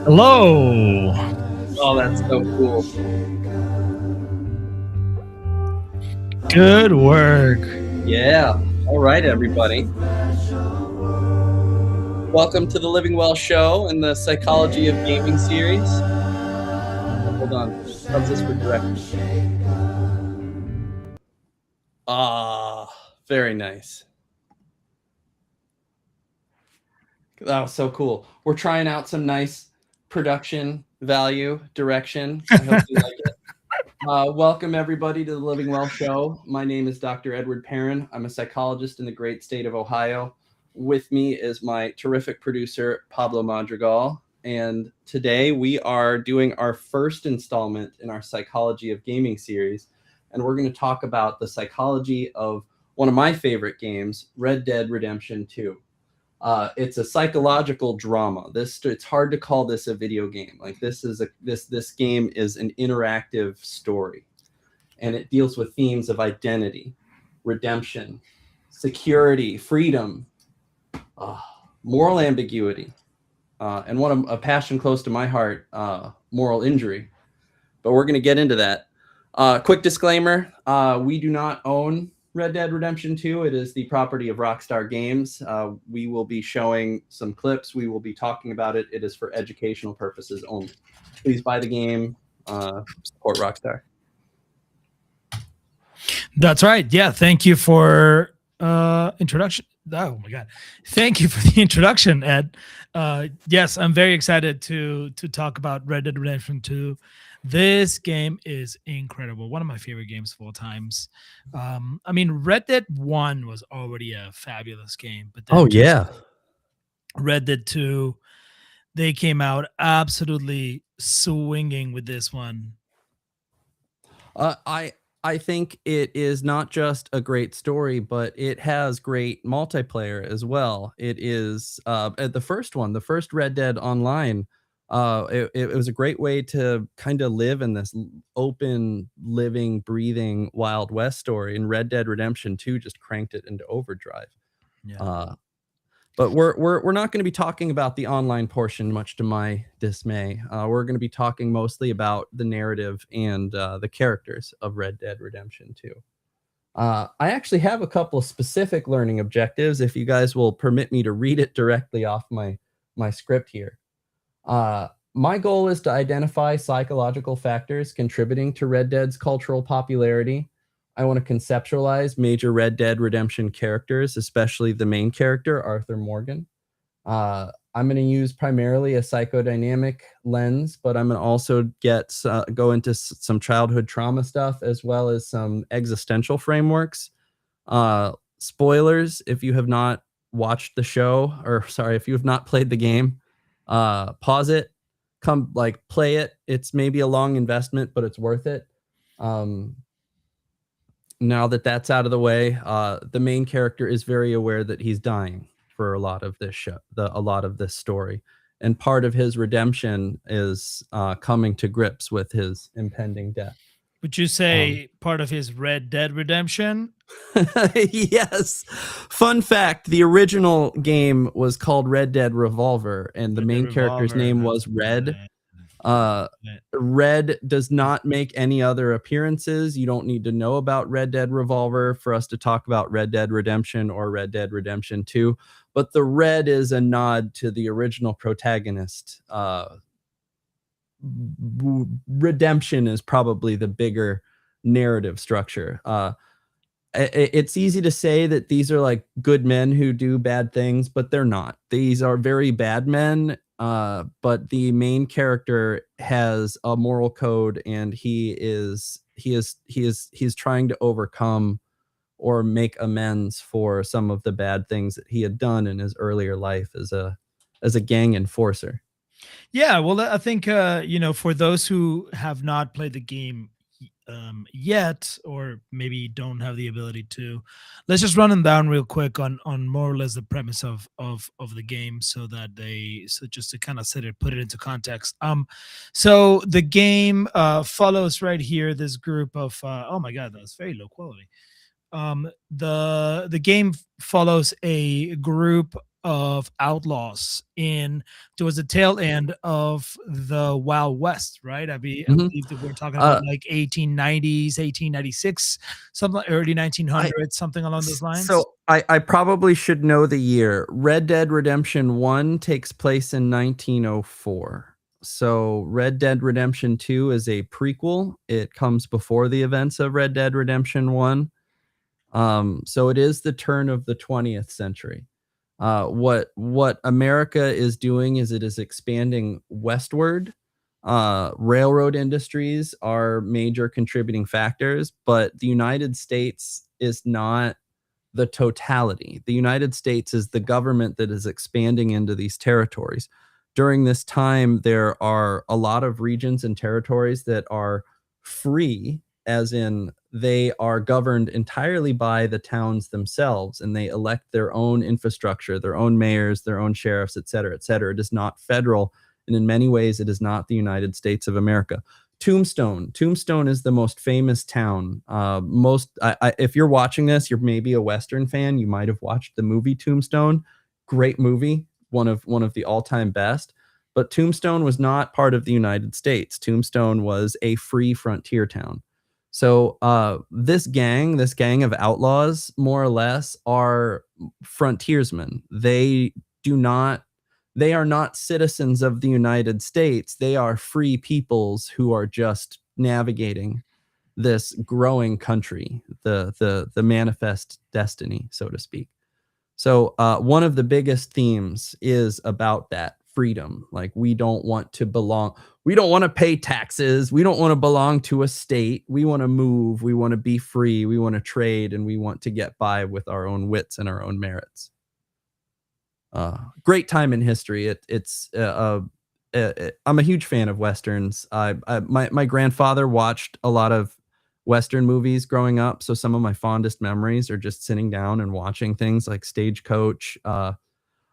Hello. Oh, that's so cool. Good work. Yeah. All right, everybody. Welcome to the Living Well show and the Psychology of Gaming series. Hold on. How's this for direction? Very nice. That was so cool. We're trying out some nice production value direction. I hope you like it. Welcome, everybody, to the Living Well show. My name is Dr. Edward Perin. I'm a psychologist in the great state of Ohio. With me is my terrific producer, Pablo Madrigal. And today we are doing our first installment in our Psychology of Gaming series. And we're going to talk about the psychology of one of my favorite games, Red Dead Redemption 2. It's a psychological drama. It's hard to call this a video game. Like this game is an interactive story, and it deals with themes of identity, redemption, security, freedom, moral ambiguity, and a passion close to my heart, moral injury. But we're going to get into that. Quick disclaimer: we do not own Red Dead Redemption 2. It is the property of Rockstar Games. We will be showing some clips. We will be talking about it. It is for educational purposes only. Please buy the game. Support Rockstar. That's right. Yeah. Thank you for introduction. Oh my God. Thank you for the introduction, Ed. Yes, I'm very excited to talk about Red Dead Redemption 2. This game is incredible. One of my favorite games of all times. I mean, Red Dead 1 was already a fabulous game, but then Red Dead 2, they came out absolutely swinging with this one. I think it is not just a great story, but it has great multiplayer as well. It is the first Red Dead Online. It was a great way to kind of live in this open, living, breathing Wild West story. And Red Dead Redemption 2 just cranked it into overdrive. Yeah. But we're not going to be talking about the online portion, much to my dismay. We're going to be talking mostly about the narrative and the characters of Red Dead Redemption 2. I actually have a couple of specific learning objectives, if you guys will permit me to read it directly off my script here. My goal is to identify psychological factors contributing to Red Dead's cultural popularity. I want to conceptualize major Red Dead Redemption characters, especially the main character, Arthur Morgan. I'm going to use primarily a psychodynamic lens, but I'm going to also go into some childhood trauma stuff, as well as some existential frameworks. Spoilers, if you have not watched the show, if you have not played the game, pause it, play it. It's maybe a long investment, but it's worth it. Now that that's out of the way, the main character is very aware that he's dying for a lot of this story. And part of his redemption is coming to grips with his impending death. Would you say part of his Red Dead Redemption? Yes. Fun fact, the original game was called Red Dead Revolver, and the main character's name was Red. Red does not make any other appearances. You don't need to know about Red Dead Revolver for us to talk about Red Dead Redemption or Red Dead Redemption 2. But the red is a nod to the original protagonist. Redemption is probably the bigger narrative structure. It's easy to say that these are like good men who do bad things, but they're not. These are very bad men but the main character has a moral code, and he's trying to overcome or make amends for some of the bad things that he had done in his earlier life as a gang enforcer. Yeah, well, I think for those who have not played the game yet, or maybe don't have the ability to, let's just run them down real quick on more or less the premise of the game, so just to kind of put it into context. So the game follows right here this group of oh my god, that's very low quality. The game follows a group of outlaws in towards the tail end of the Wild West, right? I Mhm. believe that we're talking about Uh, like 1890s, 1896, something like early I 1900s, something along those lines. I probably should know the year. Red Dead Redemption 1 takes place in 1904. So Red Dead Redemption 2 is a prequel. It comes before the events of Red Dead Redemption 1. So it is the turn of the 20th century. What America is doing is it is expanding westward. Railroad industries are major contributing factors, but the United States is not the totality. The United States is the government that is expanding into these territories. During this time, there are a lot of regions and territories that are free, as in they are governed entirely by the towns themselves, and they elect their own infrastructure, their own mayors, their own sheriffs, et cetera, et cetera. It is not federal, and in many ways, it is not the United States of America. Tombstone is the most famous town. If you're watching this, you're maybe a Western fan. You might have watched the movie Tombstone. Great movie, one of the all-time best. But Tombstone was not part of the United States. Tombstone was a free frontier town. So this gang of outlaws, more or less, are frontiersmen. They are not citizens of the United States. They are free peoples who are just navigating this growing country, the manifest destiny, so to speak. So one of the biggest themes is about that freedom. Like, we don't want to belong. We don't want to pay taxes. We don't want to belong to a state. We want to move. We want to be free. We want to trade, and we want to get by with our own wits and our own merits. Great time in history. I'm a huge fan of westerns. My grandfather watched a lot of western movies growing up, so some of my fondest memories are just sitting down and watching things like Stagecoach.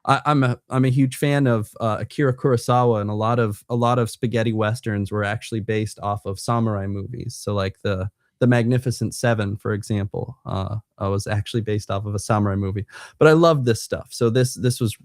I'm a huge fan of Akira Kurosawa, and a lot of spaghetti westerns were actually based off of samurai movies. So like the Magnificent Seven, for example, was actually based off of a samurai movie. But I love this stuff. So this was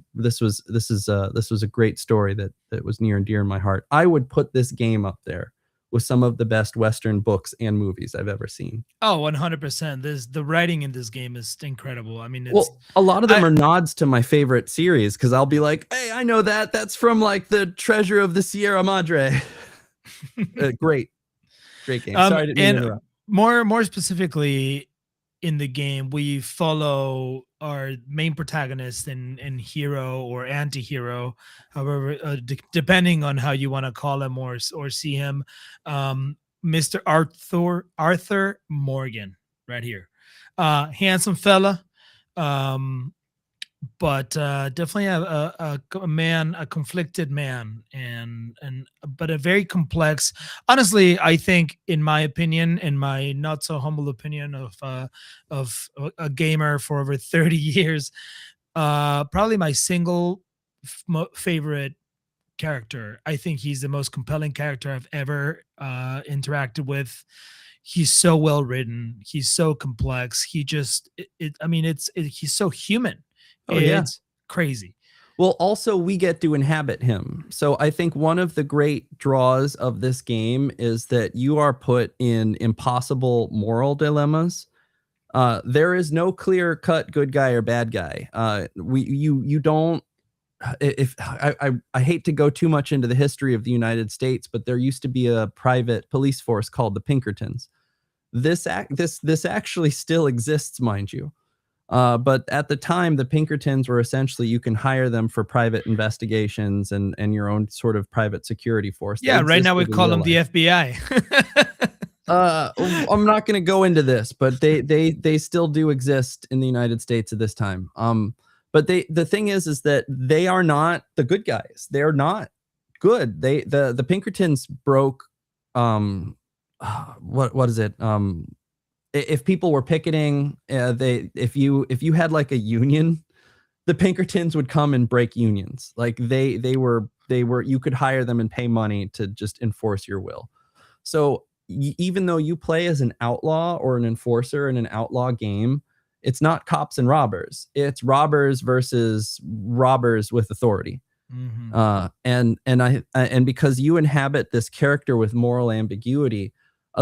a great story that was near and dear in my heart. I would put this game up there with some of the best Western books and movies I've ever seen. Oh, 100%. The writing in this game is incredible. I mean, Well, a lot of them I are nods to my favorite series, because I'll be like, "Hey, I know that. That's from like the Treasure of the Sierra Madre." Great, great game. Sorry, I didn't mean to and interrupt. more specifically in the game, we follow our main protagonist and hero or anti-hero, however, depending on how you want to call him or see him, Mr. Arthur Morgan, right here. Handsome fella, um, but definitely a man, a conflicted man, and but a very complex. Honestly, I think, in my opinion, in my not so humble opinion of a gamer for over 30 years, probably my single favorite character. I think he's the most compelling character I've ever interacted with. He's so well written. He's so complex. He just, I mean, he's so human. Oh yeah. It's crazy. Well, also we get to inhabit him. So I think one of the great draws of this game is that you are put in impossible moral dilemmas. There is no clear cut good guy or bad guy. You don't. If I hate to go too much into the history of the United States, but there used to be a private police force called the Pinkertons. This actually still exists, mind you. But at the time, the Pinkertons were essentially, you can hire them for private investigations and your own sort of private security force. They Yeah, right now we existed in call real them the life. FBI. I'm not going to go into this, but they still do exist in the United States at this time. But the thing is that they are not the good guys. They're not good. The Pinkertons broke what is it? If people were picketing, if you had like a union, the Pinkertons would come and break unions. Like they were you could hire them and pay money to just enforce your will. So even though you play as an outlaw or an enforcer in an outlaw game, it's not cops and robbers. It's robbers versus robbers with authority. Mm-hmm. And because you inhabit this character with moral ambiguity,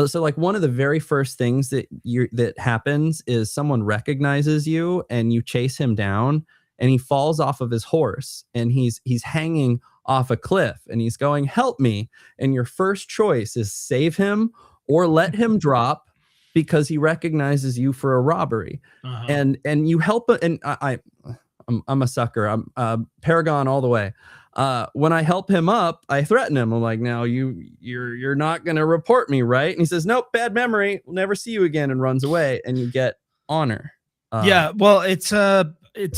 so like one of the very first things that happens is someone recognizes you and you chase him down and he falls off of his horse and he's hanging off a cliff and he's going, "Help me." And your first choice is save him or let him drop because he recognizes you for a robbery. Uh-huh. And you help. And I'm a sucker. I'm Paragon all the way. When I help him up, I threaten him. I'm like, "Now you're not going to report me, right?" And he says, "Nope, bad memory. We'll never see you again," and runs away. And you get honor. Yeah, well, it's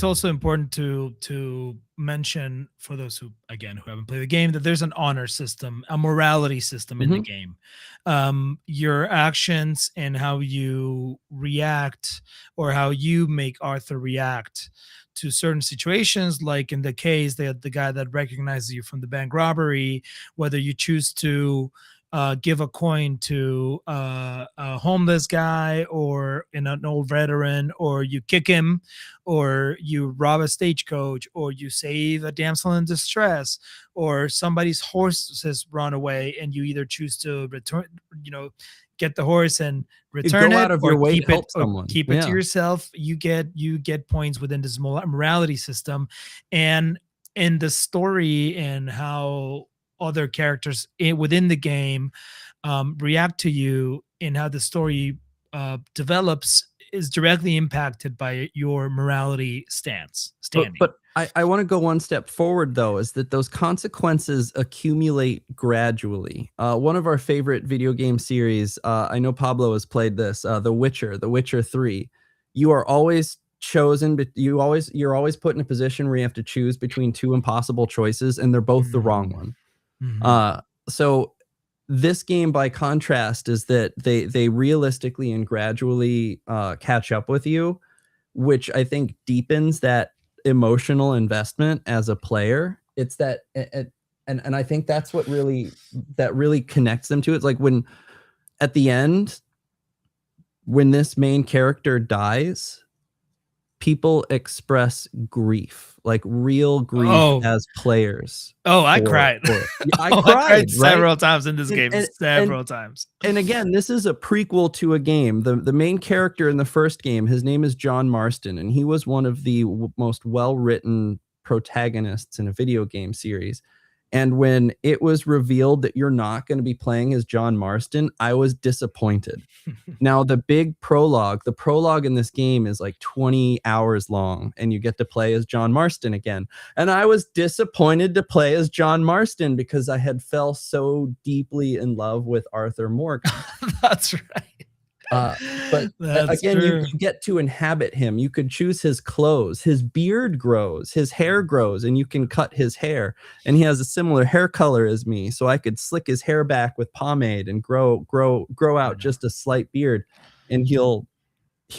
also important to mention for those who haven't played the game that there's an honor system, a morality system in the game. Your actions and how you react or how you make Arthur react to certain situations, like in the case that the guy that recognizes you from the bank robbery, whether you choose to give a coin to a homeless guy or an old veteran, or you kick him, or you rob a stagecoach, or you save a damsel in distress, or somebody's horse has run away, and you either choose to return, get the horse and return go it, out of or your way keep to it, help someone. keep it to yourself. You get points within this morality system, and in the story and how other characters within the game react to you and how the story develops is directly impacted by your morality standing. But I want to go one step forward, though, is that those consequences accumulate gradually. One of our favorite video game series, I know Pablo has played this, The Witcher 3. You are always chosen, but you're always put in a position where you have to choose between two impossible choices, and they're both the wrong one. So this game, by contrast, is that they realistically and gradually catch up with you, which I think deepens that emotional investment as a player. It's that, and I think that's what really connects them to it. It's like when at the end, when this main character dies, people express grief, like real grief as players. I cried. I cried several times in this game. Several times. And again, this is a prequel to a game. The main character in the first game, his name is John Marston, and he was one of the most well-written protagonists in a video game series. And when it was revealed that you're not going to be playing as John Marston, I was disappointed. Now, the prologue in this game is like 20 hours long, and you get to play as John Marston again. And I was disappointed to play as John Marston because I had fell so deeply in love with Arthur Morgan. That's right. But again, you get to inhabit him. You could choose his clothes. His beard grows, his hair grows, and you can cut his hair. And he has a similar hair color as me, so I could slick his hair back with pomade and grow out just a slight beard, and he'll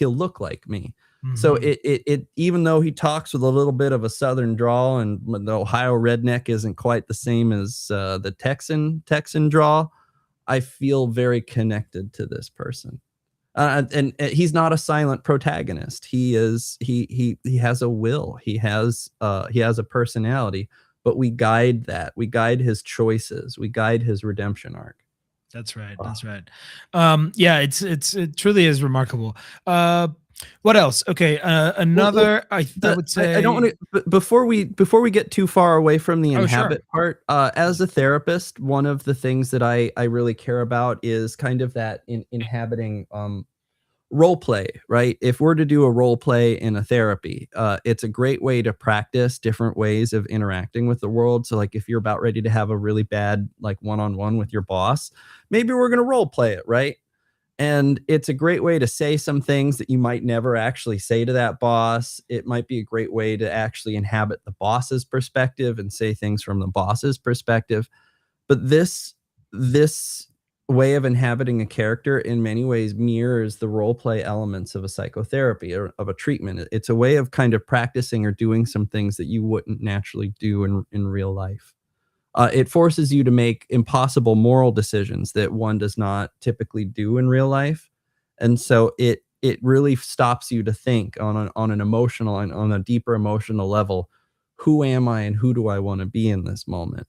look like me. So it even though he talks with a little bit of a southern drawl, and the Ohio redneck isn't quite the same as the Texan drawl, I feel very connected to this person. And he's not a silent protagonist. He has a will. He has a personality, but we guide that. We guide his choices. We guide his redemption arc. That's right. That's right. Yeah, it truly is remarkable. What else? Okay, another. I would say I don't want to. Before we get too far away from the inhabit part, as a therapist, one of the things that I really care about is kind of that inhabiting role play, right? If we're to do a role play in a therapy, it's a great way to practice different ways of interacting with the world. So like if you're about ready to have a really bad like one-on-one with your boss, maybe we're going to role play it, right? And it's a great way to say some things that you might never actually say to that boss. It might be a great way to actually inhabit the boss's perspective and say things from the boss's perspective. But this way of inhabiting a character in many ways mirrors the role play elements of a psychotherapy or of a treatment. It's a way of kind of practicing or doing some things that you wouldn't naturally do in real life. It forces you to make impossible moral decisions that one does not typically do in real life, and so it really stops you to think on an emotional and on a deeper emotional level. Who am I and who do I want to be in this moment?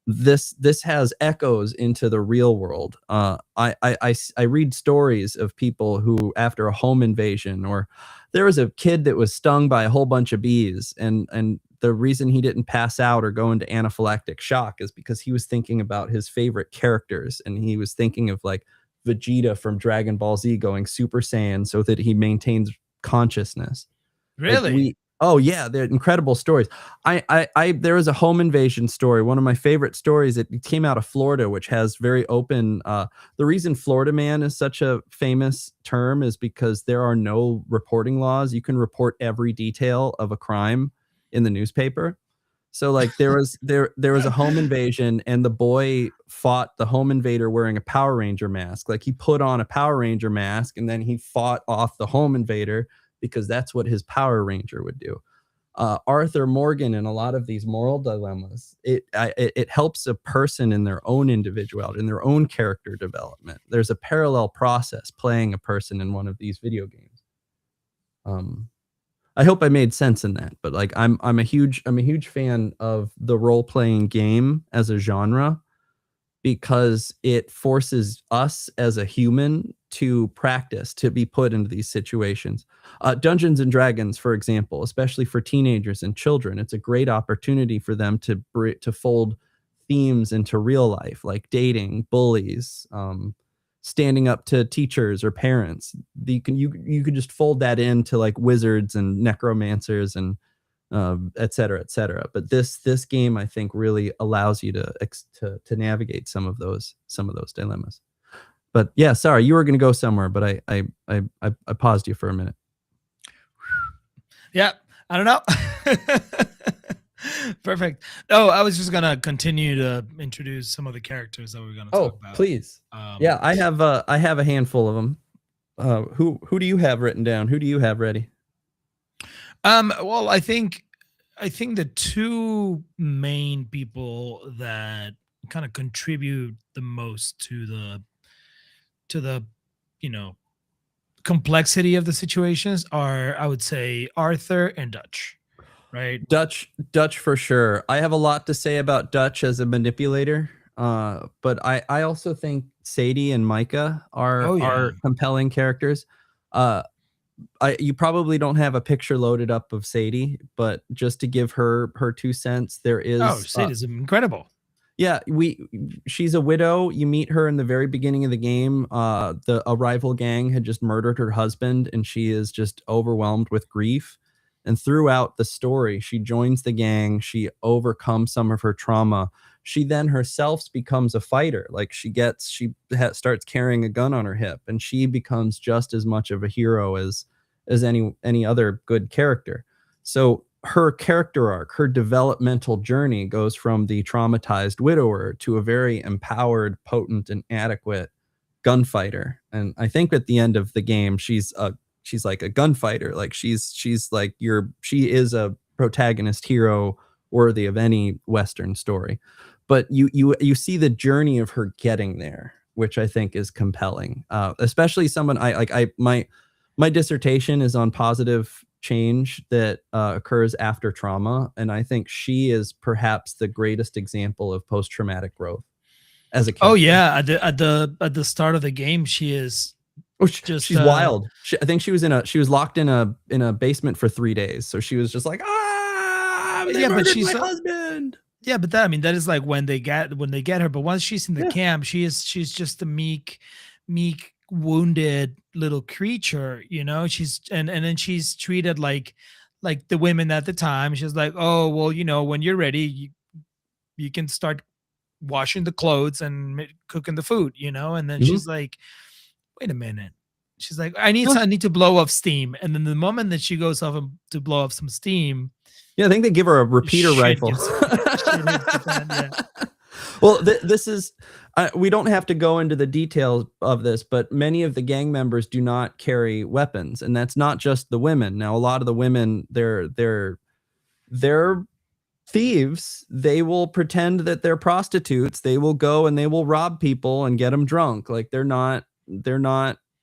This has echoes into the real world. I read stories of people who, after a home invasion, or there was a kid that was stung by a whole bunch of bees, and the reason he didn't pass out or go into anaphylactic shock is because he was thinking about his favorite characters, and he was thinking of like Vegeta from Dragon Ball Z going Super Saiyan so that he maintains consciousness. Like Really? oh yeah, they're incredible stories. There was a home invasion story. One of my favorite stories. It came out of Florida, which has very open. The reason Florida man is such a famous term is because there are no reporting laws. You can report every detail of a crime in the newspaper. So like there was a home invasion, and the boy fought the home invader wearing a Power Ranger mask. Like he put on a Power Ranger mask and then he fought off the home invader because that's what his Power Ranger would do. Arthur Morgan in a lot of these moral dilemmas, it helps a person in their own individuality, in their own character development. There's a parallel process playing a person in one of these video games. I hope I made sense in that, but like I'm a huge fan of the role playing game as a genre because it forces us as a human to practice, to be put into these situations. Dungeons and Dragons, for example, especially for teenagers and children, it's a great opportunity for them to fold themes into real life, like dating, bullies, standing up to teachers or parents. You can just fold that into like wizards and necromancers and et cetera, et cetera. But this game, I think, really allows you to navigate some of those dilemmas. But yeah, sorry, you were going to go somewhere, but I paused you for a minute. Yeah, I don't know. Perfect. Oh, I was just gonna continue to introduce some of the characters that we're gonna talk about. Please. Yeah, I have a handful of them. Who do you have written down? Who do you have ready? Well, I think the two main people that kind of contribute the most to the you know complexity of the situations are, I would say, Arthur and Dutch, right? Dutch for sure. I have a lot to say about Dutch as a manipulator. But I also think Sadie and Micah are compelling characters. You probably don't have a picture loaded up of Sadie, but just to give her 2 cents, there is Sadie's incredible. Yeah, she's a widow. You meet her in the very beginning of the game. A rival gang had just murdered her husband, and she is just overwhelmed with grief. And throughout the story, she joins the gang. She overcomes some of her trauma. She then herself becomes a fighter. Like starts carrying a gun on her hip, and she becomes just as much of a hero as any other good character. So her character arc, her developmental journey goes from the traumatized widower to a very empowered, potent, and adequate gunfighter. And I think at the end of the game, she's like a gunfighter. Like she is a protagonist hero worthy of any Western story. But you see the journey of her getting there, which I think is compelling. Especially someone my dissertation is on positive change that occurs after trauma, and I think she is perhaps the greatest example of post-traumatic growth as a character. Oh yeah, at the start of the game, she is. She's wild. I think she was locked in a basement for 3 days, so she was just like, they murdered my husband. Yeah, but that is like when they get her. But once she's in the camp, she's just a meek, wounded little creature, you know. She's and then she's treated like the women at the time. She's like, oh well, you know, when you're ready, you can start washing the clothes and cooking the food, you know. And then Mhm. she's like, wait a minute. She's like, Yeah. I need to blow off steam. And then the moment that she goes off to blow off some steam, Yeah, I think they give her a repeater shit rifle. gets shit hits the fan. Yeah. Well, this is we don't have to go into the details of this, but many of the gang members do not carry weapons, and that's not just the women. Now, a lot of the women, they're thieves. They will pretend that they're prostitutes. They will go and they will rob people and get them drunk. Like they're not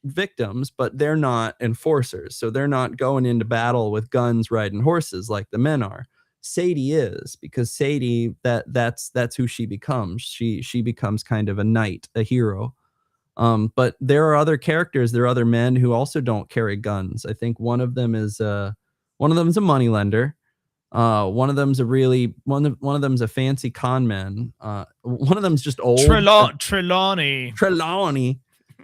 victims, but they're not enforcers. So they're not going into battle with guns riding horses like the men are. Sadie is, because Sadie, that's who she becomes. She becomes kind of a knight, a hero. But there are other characters, there are other men who also don't carry guns. I think one of them is a moneylender. One of them's a fancy con man. One of them's just old. Trelawney.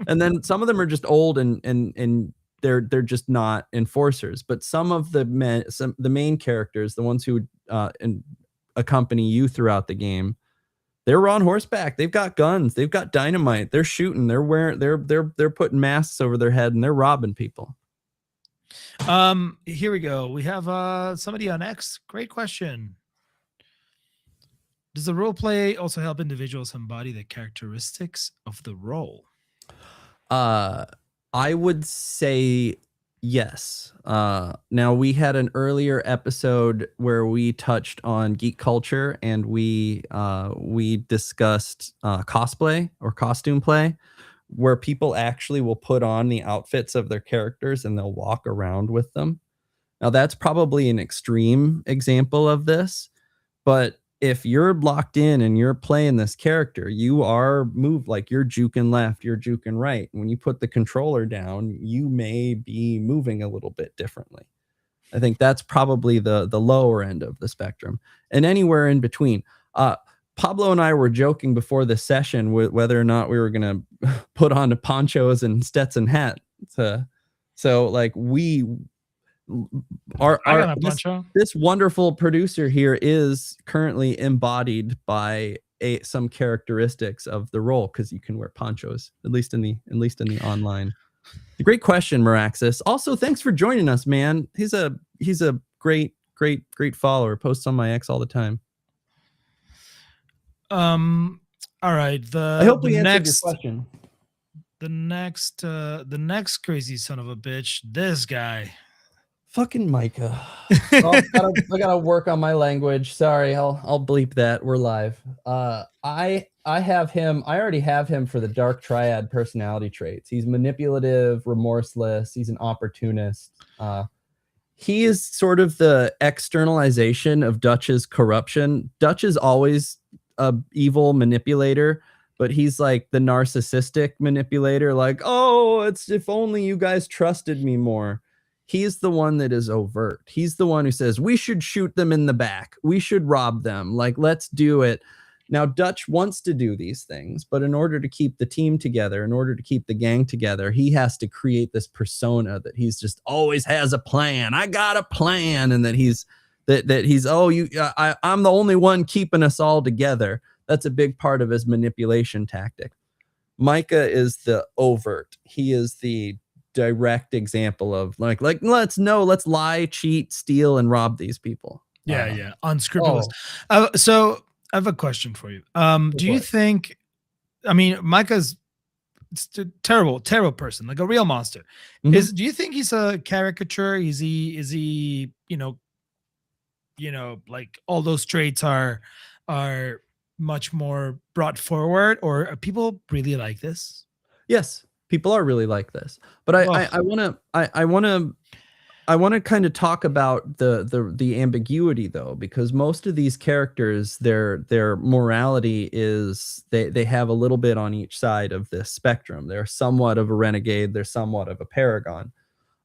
And then some of them are just old and they're just not enforcers. But some of the main characters, the ones who accompany you throughout the game, they're on horseback. They've got guns. They've got dynamite. They're shooting. They're putting masks over their head and they're robbing people. Here we go. We have somebody on X. Great question. Does the role play also help individuals embody the characteristics of the role? I would say yes. Now we had an earlier episode where we touched on geek culture and we discussed cosplay or costume play, where people actually will put on the outfits of their characters and they'll walk around with them. Now that's probably an extreme example of this, but if you're locked in and you're playing this character, you are moved, like you're juking left, you're juking right. When you put the controller down, you may be moving a little bit differently. I think that's probably the lower end of the spectrum, and anywhere in between. Pablo and I were joking before the session whether or not we were going to put on the ponchos and Stetson hat. So like this wonderful producer here is currently embodied by some characteristics of the role, because you can wear ponchos, at least in the online. Great question, Meraxis. Also, thanks for joining us, man. He's a great follower. Posts on my X all the time. All right. I hope we answered your question. The next crazy son of a bitch, this guy. Fucking Micah. I gotta work on my language. Sorry, I'll bleep that. We're live. I have him. I already have him for the dark triad personality traits. He's manipulative, remorseless. He's an opportunist. He is sort of the externalization of Dutch's corruption. Dutch is always a evil manipulator, but he's like the narcissistic manipulator. Like, oh, it's if only you guys trusted me more. He's the one that is overt. He's the one who says, we should shoot them in the back. We should rob them. Like, let's do it. Now, Dutch wants to do these things, but in order to keep the team together, in order to keep the gang together, he has to create this persona that he's just always has a plan. I got a plan. And that he's, I'm the only one keeping us all together. That's a big part of his manipulation tactic. Micah is the overt. He is the direct example of like let's lie, cheat, steal, and rob these people. Yeah, unscrupulous. So I have a question for you. Do you think? I mean, Micah's a terrible person, like a real monster. Mm-hmm. Do you think he's a caricature? Is he? Like all those traits are much more brought forward, or are people really like this? Yes. People are really like this, but I want to kind of talk about the ambiguity though, because most of these characters, their morality is they have a little bit on each side of this spectrum. They're somewhat of a renegade. They're somewhat of a paragon.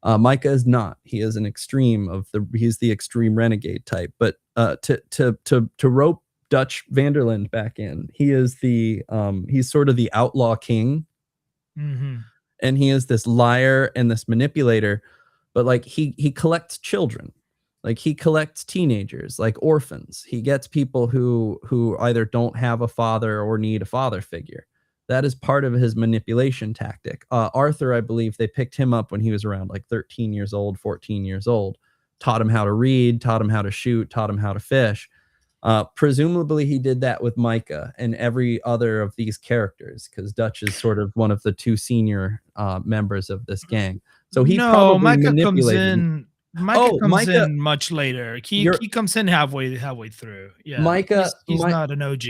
Micah is not. He is an extreme he's the extreme renegade type. But to rope Dutch Vanderland back in, he is he's sort of the outlaw king. Mm-hmm. and he is this liar and this manipulator, but like he collects children. Like he collects teenagers, like orphans. He gets people who either don't have a father or need a father figure. That is part of his manipulation tactic. Arthur, I believe they picked him up when he was around like 13 years old, 14 years old, taught him how to read, taught him how to shoot, taught him how to fish. Presumably he did that with Micah and every other of these characters, because Dutch is sort of one of the two senior members of this gang. So he No, probably Micah comes manipulated. in. Micah Oh, comes Micah, in much later. you're He comes in halfway through. Yeah, Micah. he's not an OG.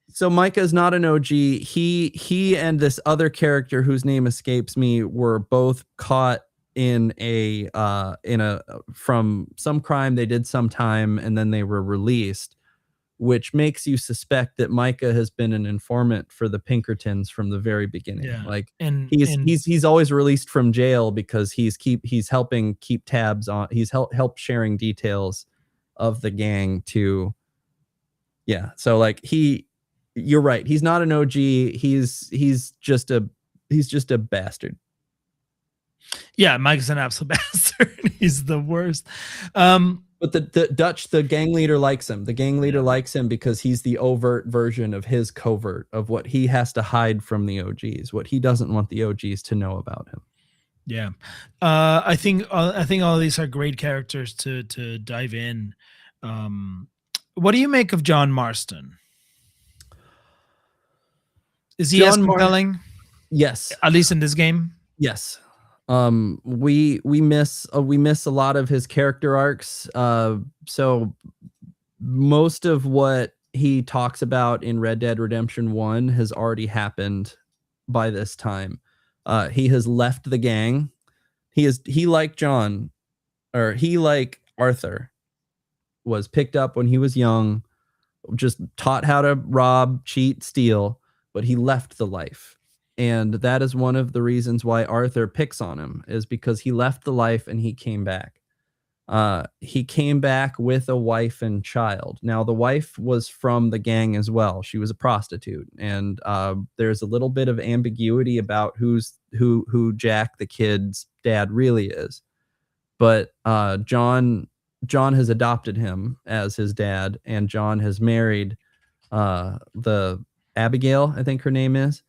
So Micah is not an OG. He and this other character whose name escapes me were both caught in a from some crime they did sometime, and then they were released, which makes you suspect that Micah has been an informant for the Pinkertons from the very beginning. Yeah, Like and he's always released from jail because he's helping keep tabs on, he's help sharing details of the gang to. Yeah, so like you're right. He's not an OG. He's just a bastard. yeah, Mike's an absolute bastard. He's the worst. But the gang leader likes him. The gang leader likes him because he's the overt version of his covert, of what he has to hide from the OGs, what he doesn't want the OGs to know about him. Yeah, I think all these are great characters to dive in. What do you make of John Marston? Is he as compelling? Yes, at least in this game. Yes. We miss a lot of his character arcs. So most of what he talks about in Red Dead Redemption 1 has already happened by this time. He has left the gang. He like John, or he like Arthur, was picked up when he was young, just taught how to rob, cheat, steal, but he left the life. And that is one of the reasons why Arthur picks on him, is because he left the life and he came back. He came back with a wife and child. Now, the wife was from the gang as well. She was a prostitute, and there's a little bit of ambiguity about who Jack, the kid's dad, really is. But John has adopted him as his dad, and John has married the Abigail, I think her name is.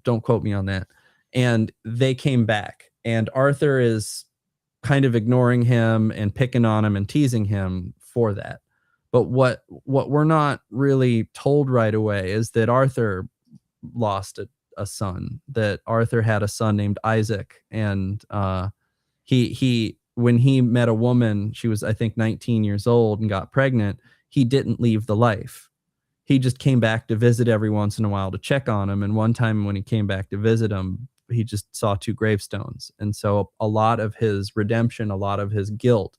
Don't quote me on that. And they came back, and Arthur is kind of ignoring him and picking on him and teasing him for that. But what we're not really told right away is that Arthur lost a son, that Arthur had a son named Isaac, and he when he met a woman, she was, I think, 19 years old and got pregnant, he didn't leave the life. He just came back to visit every once in a while to check on him. And one time when he came back to visit him, he just saw 2 gravestones. And so a lot of his redemption, a lot of his guilt,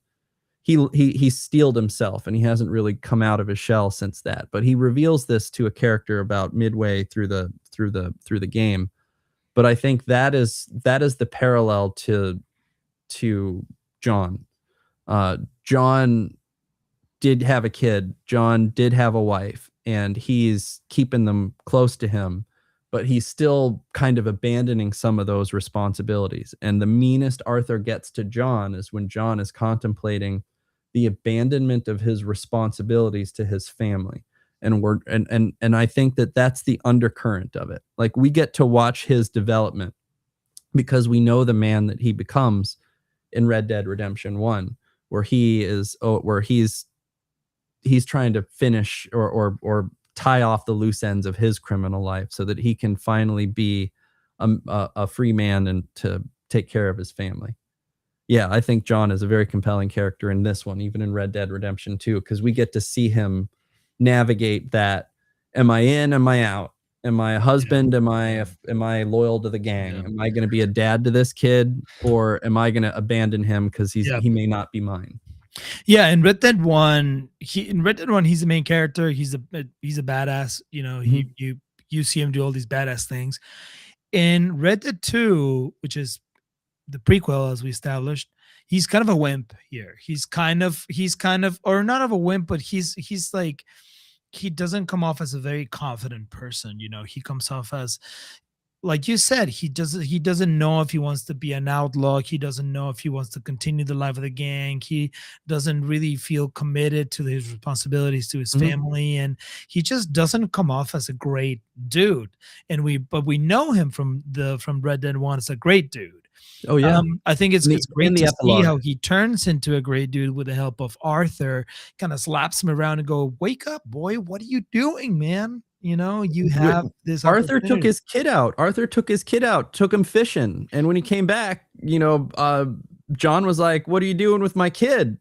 he steeled himself, and he hasn't really come out of his shell since that. But he reveals this to a character about midway through the game. But I think that is the parallel to John. John did have a kid. John did have a wife, and he's keeping them close to him, but he's still kind of abandoning some of those responsibilities. And the meanest Arthur gets to John is when John is contemplating the abandonment of his responsibilities to his family. And I think that that's the undercurrent of it. Like, we get to watch his development because we know the man that he becomes in Red Dead Redemption 1, where he's trying to finish or tie off the loose ends of his criminal life so that he can finally be a free man and to take care of his family. Yeah, I think John is a very compelling character in this one, even in Red Dead Redemption 2, because we get to see him navigate that. Am I in? Am I out? Am I a husband? Am I loyal to the gang? Am I going to be a dad to this kid, or am I going to abandon him because he may not be mine? Yeah, in Red Dead 1, he's the main character. He's a badass. You know, you see him do all these badass things. In Red Dead 2, which is the prequel, as we established, he's kind of a wimp here. He's kind of, or not of a wimp, but he's like, he doesn't come off as a very confident person. You know, he comes off as like you said, he doesn't know if he wants to be an outlaw. He doesn't know if he wants to continue the life of the gang. He doesn't really feel committed to his responsibilities to his Mhm. family, and he just doesn't come off as a great dude. But we know him from Red Dead One as a great dude. Oh yeah, I think in it's in great the to see epilogue. how he turns into a great dude with the help of Arthur, kind of slaps him around and go, "Wake up, boy! What are you doing, man? You Wi- have this Arthur took opportunity." his kid out. Arthur took his kid out, took him fishing, and when he came back, John was like, "What are you doing with my kid?"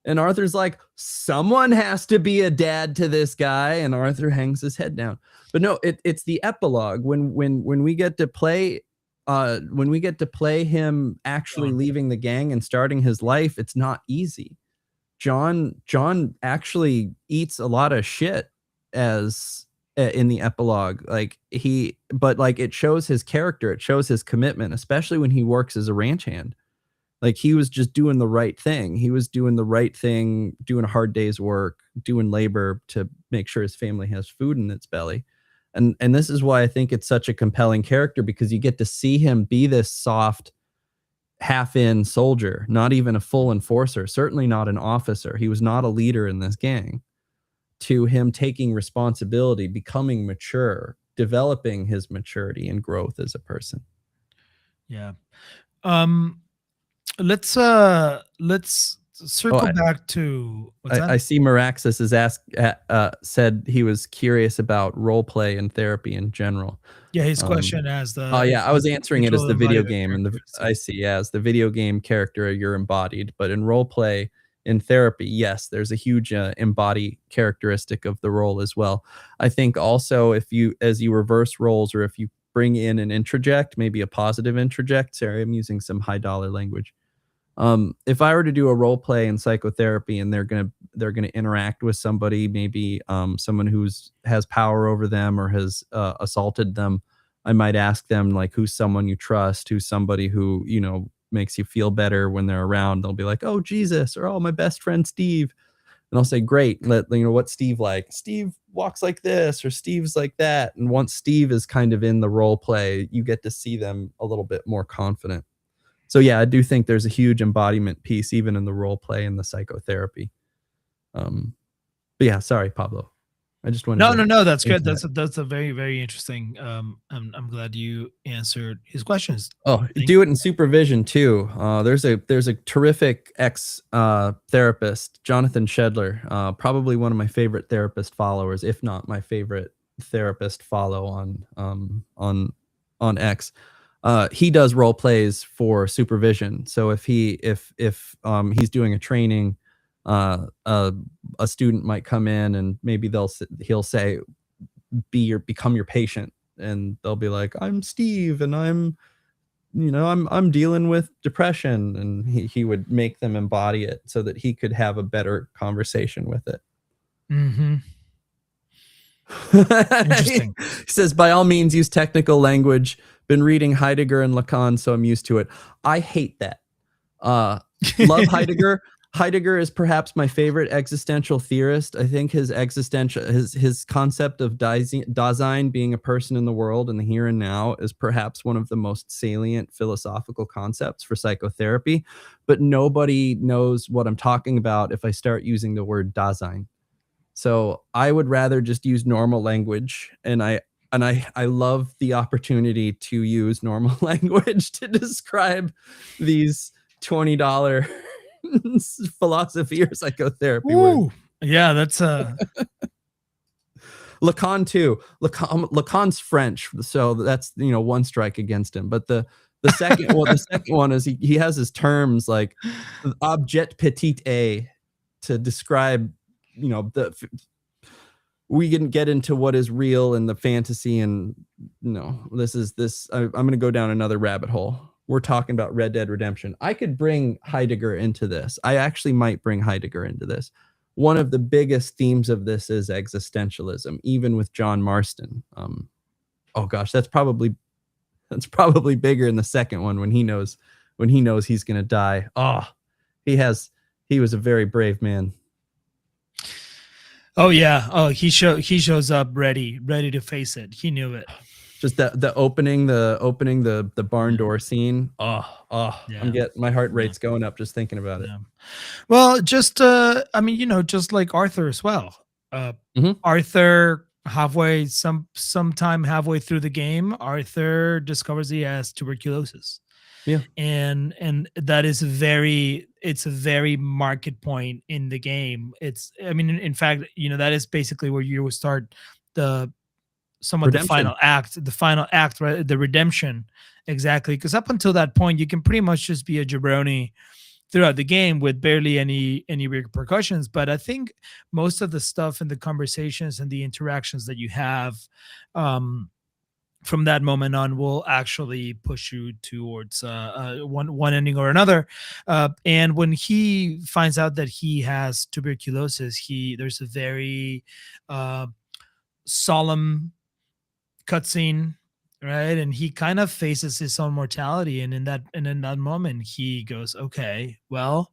And Arthur's like, "Someone has to be a dad to this guy." And Arthur hangs his head down. But no, it's the epilogue when we get to play. When we get to play him actually John. leaving the gang and starting his life, it's not easy. John actually eats a lot of shit as in the epilogue. But like it shows his character, it shows his commitment, especially when he works as a ranch hand. Like he was just doing the right thing. He was doing the right thing, doing a hard day's work, doing labor to make sure his family has food in its belly. And this is why I think it's such a compelling character, because you get to see him be this soft half in soldier, not even a full enforcer, certainly not an officer. He was not a leader in this gang, to him taking responsibility, becoming mature, developing his maturity and growth as a person. Yeah. Um, let's Oh, circle back to what's that? I see Maraxis has said he was curious about role play and therapy in general. Yeah, his Um, question as oh the yeah, I was answering it as neutral the video embodiment game, and I characteristic. see, yeah, as the video game character, you're embodied, but in role play, in therapy, yes, there's a huge embody characteristic of the role as well. I think also if as you reverse roles, or if you bring in an introject, maybe a positive introject. Sorry, I'm using some high dollar language. If I were to do a role play in psychotherapy, and they're gonna interact with somebody, maybe someone who's has power over them or has assaulted them, I might ask them, like, who's someone you trust, who's somebody who makes you feel better when they're around. They'll be like, "Oh, Jesus," or "Oh, my best friend Steve," and I'll say, "Great, what's Steve like?" "Steve walks like this," or "Steve's like that." And once Steve is kind of in the role play, you get to see them a little bit more confident. So yeah, I do think there's a huge embodiment piece even in the role play and the psychotherapy. Um, but yeah, sorry, Pablo. I just wanted No, to no, no. That's good. answer that. That's a very, very interesting. I'm glad you answered his questions. Oh, Thank do it in supervision too. There's a terrific ex therapist, Jonathan Shedler, probably one of my favorite therapist followers, if not my favorite therapist follow on X. He does role plays for supervision. So if he's doing a training, uh, uh, a student might come in and maybe he'll say, become your patient, and they'll be like, "I'm Steve, and I'm dealing with depression," and he would make them embody it so that he could have a better conversation with it. you. He Interesting. says, "By all means, use technical language. Been reading Heidegger and Lacan, so I'm used to it." I hate that. Uh, Love Heidegger. Heidegger is perhaps my favorite existential theorist. I think his concept of Dasein, being a person in the world in the here and now, is perhaps one of the most salient philosophical concepts for psychotherapy. But nobody knows what I'm talking about if I start using the word Dasein. So I would rather just use normal language, and I love the opportunity to use normal language to describe these $20 philosophy or psychotherapy words. Ooh, yeah, that's Lacan too. Lacan's French, so that's one strike against him. But the second one is he has his terms like objet petit a to describe the we can get into what is real and the fantasy, and I'm going to go down another rabbit hole. We're talking about Red Dead Redemption. I could bring Heidegger into this. I actually might bring Heidegger into this. One of the biggest themes of this is existentialism, even with John Marston. Oh gosh, that's probably bigger in the second one, when he knows he's going to die. Oh, he was a very brave man. oh yeah. Oh, he shows up ready to face it. He knew it. Just the opening the barn door scene. I'm getting my heart rate's going up just thinking about it. Well, just I mean, you know, just like Arthur as well. Mhm. Arthur sometime halfway through the game, Arthur discovers he has tuberculosis. Yeah. And that is it's a very market point in the game. It's, I mean, in fact, you know, that is basically where you would start the somewhat Redemption. the final act, right? The redemption. Exactly. Because up until that point, you can pretty much just be a jabroni throughout the game with barely any repercussions. But I think most of the stuff and the conversations and the interactions that you have from that moment on will actually push you towards one ending or another. And when he finds out that he has tuberculosis, there's a very solemn cutscene, right? And he kind of faces his own mortality, and in that moment he goes, okay, well,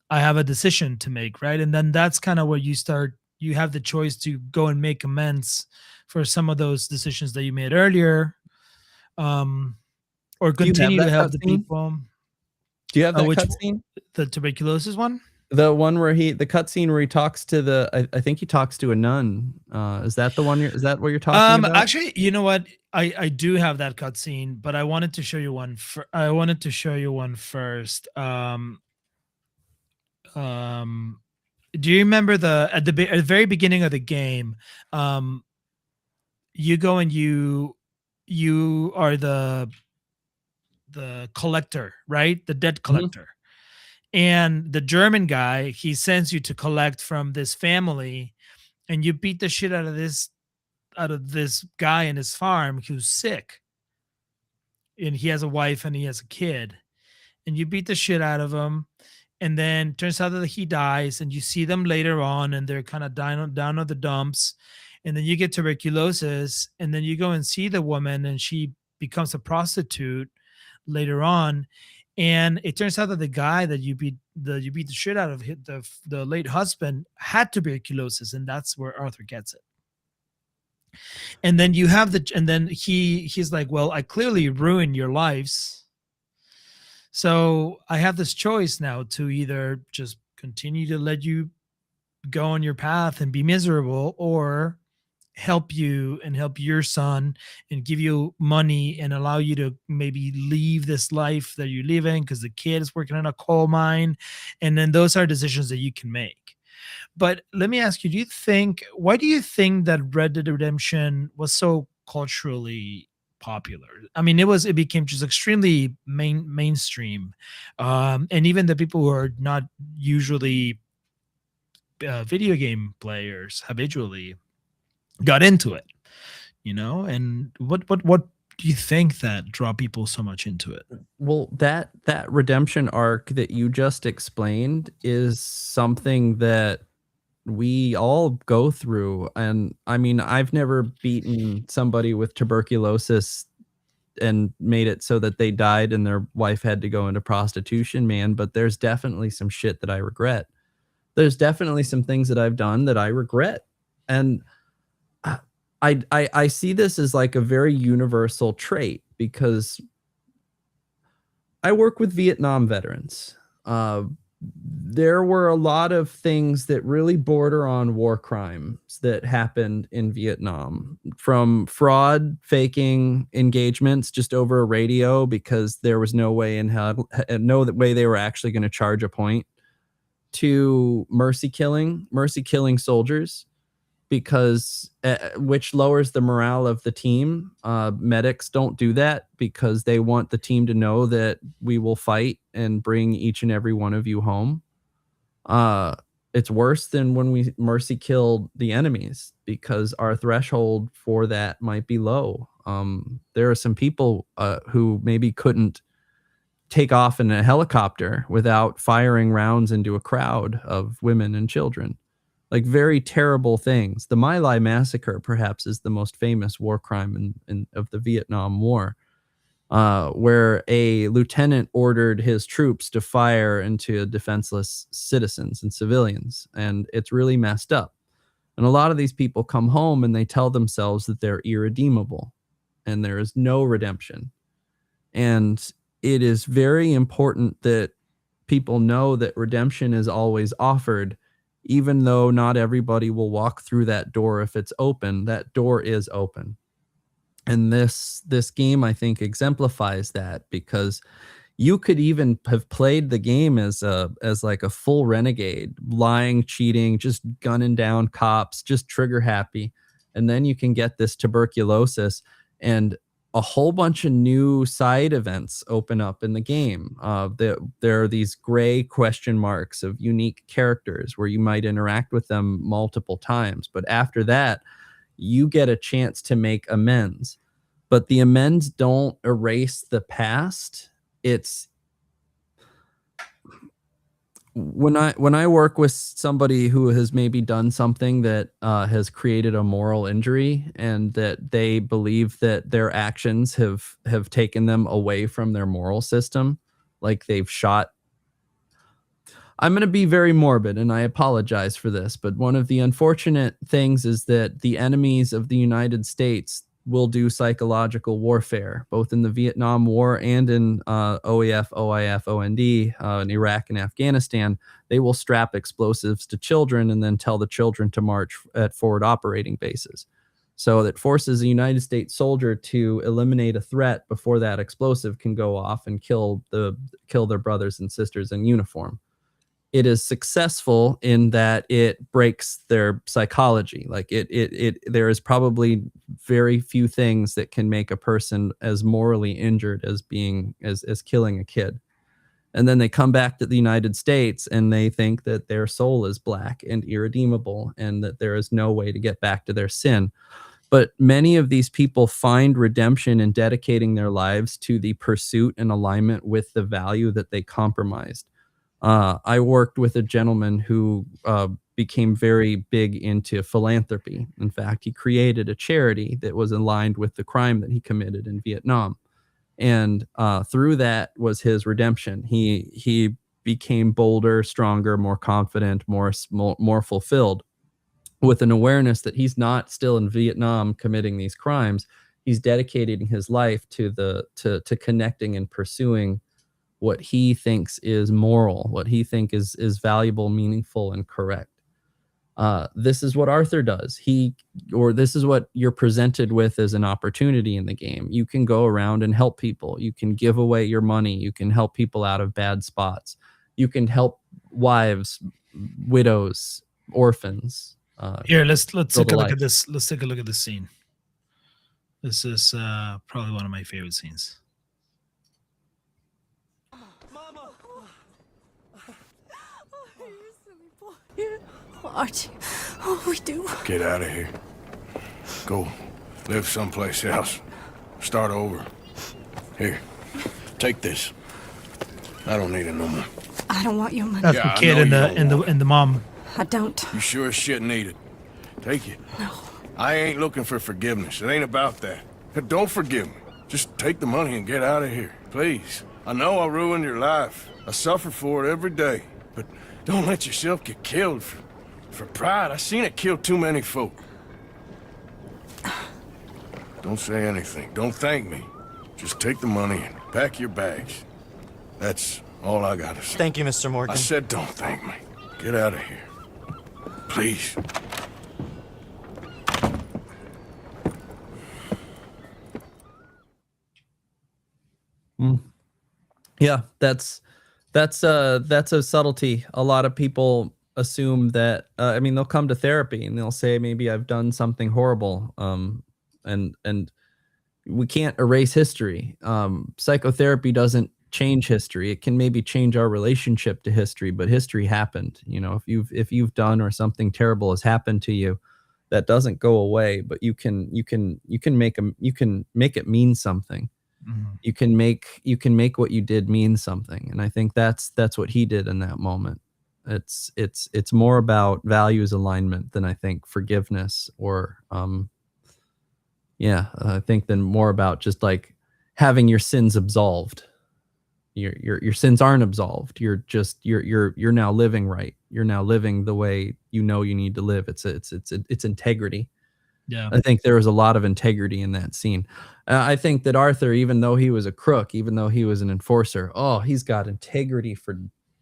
I have a decision to make, right? And then that's kind of where you have the choice to go and make amends for some of those decisions that you made earlier, or Do you have continue to that help the cutscene? people. Do you have that Which cutscene? the tuberculosis one? The one where the cutscene where he talks to I think he talks to a nun. Is that the one? Is that what you're talking about? Actually, you know what? I do have that cutscene, but I wanted to show you one. I wanted to show you one first. Do you remember at the very beginning of the game? You go and you are the collector, right? The debt collector. And the German guy, he sends you to collect from this family, and you beat the shit out of this guy in his farm who's sick, and he has a wife and he has a kid, and you beat the shit out of him, and then turns out that he dies, and you see them later on, and they're kind of down on the dumps, and then you get tuberculosis, and then you go and see the woman, and she becomes a prostitute later on. And it turns out that the guy that you beat the shit out of, the late husband, had tuberculosis, and that's where Arthur gets it. And then he's like, well, I clearly ruined your lives, so I have this choice now to either just continue to let you go on your path and be miserable, or help you and help your son and give you money and allow you to maybe leave this life that you live in, because the kid is working in a coal mine. And then those are decisions that you can make. But let me ask you, why do you think that Red Dead Redemption was so culturally popular? I mean, it became just extremely mainstream. And even the people who are not usually video game players habitually got into it, you know? And what do you think that draw people so much into it? Well, that redemption arc that you just explained is something that we all go through. And I mean, I've never beaten somebody with tuberculosis and made it so that they died and their wife had to go into prostitution, man, but there's definitely some shit that I regret. There's definitely some things that I've done that I regret. And I see this as like a very universal trait, because I work with Vietnam veterans. There were a lot of things that really border on war crimes that happened in Vietnam, from fraud, faking engagements just over a radio because there was no way no way they were actually going to charge a point, to mercy killing soldiers, because which lowers the morale of the team. Medics don't do that because they want the team to know that we will fight and bring each and every one of you home. It's worse than when we mercy killed the enemies, because our threshold for that might be low. There are some people who maybe couldn't take off in a helicopter without firing rounds into a crowd of women and children. Like, very terrible things. The My Lai massacre perhaps is the most famous war crime of the Vietnam War, where a lieutenant ordered his troops to fire into defenseless citizens and civilians. And it's really messed up. And a lot of these people come home and they tell themselves that they're irredeemable. and there is no redemption. And it is very important that people know that redemption is always offered, even though not everybody will walk through that door. If it's open, that door is open. And this game, I think, exemplifies that, because you could even have played the game as like a full renegade, lying, cheating, just gunning down cops, just trigger happy. And then you can get this tuberculosis, and a whole bunch of new side events open up in the game. There are these gray question marks of unique characters where you might interact with them multiple times. But after that, you get a chance to make amends. But the amends don't erase the past. It's when I work with somebody who has maybe done something that has created a moral injury, and that they believe that their actions have taken them away from their moral system, like they've shot. I'm going to be very morbid, and I apologize for this, but one of the unfortunate things is that the enemies of the United States will do psychological warfare, both in the Vietnam War and in OEF, OIF, OND, in Iraq and Afghanistan. They will strap explosives to children and then tell the children to march at forward operating bases. So that forces a United States soldier to eliminate a threat before that explosive can go off and kill their brothers and sisters in uniform. It is successful in that it breaks their psychology. Like there is probably very few things that can make a person as morally injured as killing a kid. And then they come back to the United States and they think that their soul is black and irredeemable, and that there is no way to get back to their sin. But many of these people find redemption in dedicating their lives to the pursuit and alignment with the value that they compromised. I worked with a gentleman who became very big into philanthropy. In fact, he created a charity that was aligned with the crime that he committed in Vietnam. And through that was his redemption. He became bolder, stronger, more confident, more fulfilled, with an awareness that he's not still in Vietnam committing these crimes. He's dedicating his life to connecting and pursuing what he thinks is moral, what he thinks is valuable, meaningful, and correct. This is what Arthur does. This is what you're presented with as an opportunity in the game. You can go around and help people. You can give away your money. You can help people out of bad spots. You can help wives, widows, orphans. Here, let's take a look at this. Let's take a look at this scene. This is probably one of my favorite scenes. Archie, oh, we do. Get out of here. Go live someplace else. Start over. Here, take this. I don't need it no more. I don't want your money. That's Yeah, the kid and the mom. I don't. You sure as shit need it. Take it. No. I ain't looking for forgiveness. It ain't about that. Don't forgive me. Just take the money and get out of here, please. I know I ruined your life. I suffer for it every day. But don't let yourself get killed for pride. I seen it kill too many folk. Don't say anything. Don't thank me. Just take the money and pack your bags. That's all I gotta say. Thank you, Mr. Morgan. I said don't thank me. Get out of here. Please. Yeah, that's a subtlety. A lot of people assume that they'll come to therapy and they'll say, maybe I've done something horrible, and we can't erase history. Psychotherapy doesn't change history. It can maybe change our relationship to history, but history happened. If you've done, or something terrible has happened to you, that doesn't go away, but you can make it mean something. Mm-hmm. You can make what you did mean something. And I think that's what he did in that moment. It's more about values alignment than I think forgiveness, or I think than more about just like having your sins absolved. Your sins aren't absolved. You're now living right. You're now living the way you need to live. It's integrity. Yeah. I think there was a lot of integrity in that scene. I think that Arthur, even though he was a crook, even though he was an enforcer, he's got integrity for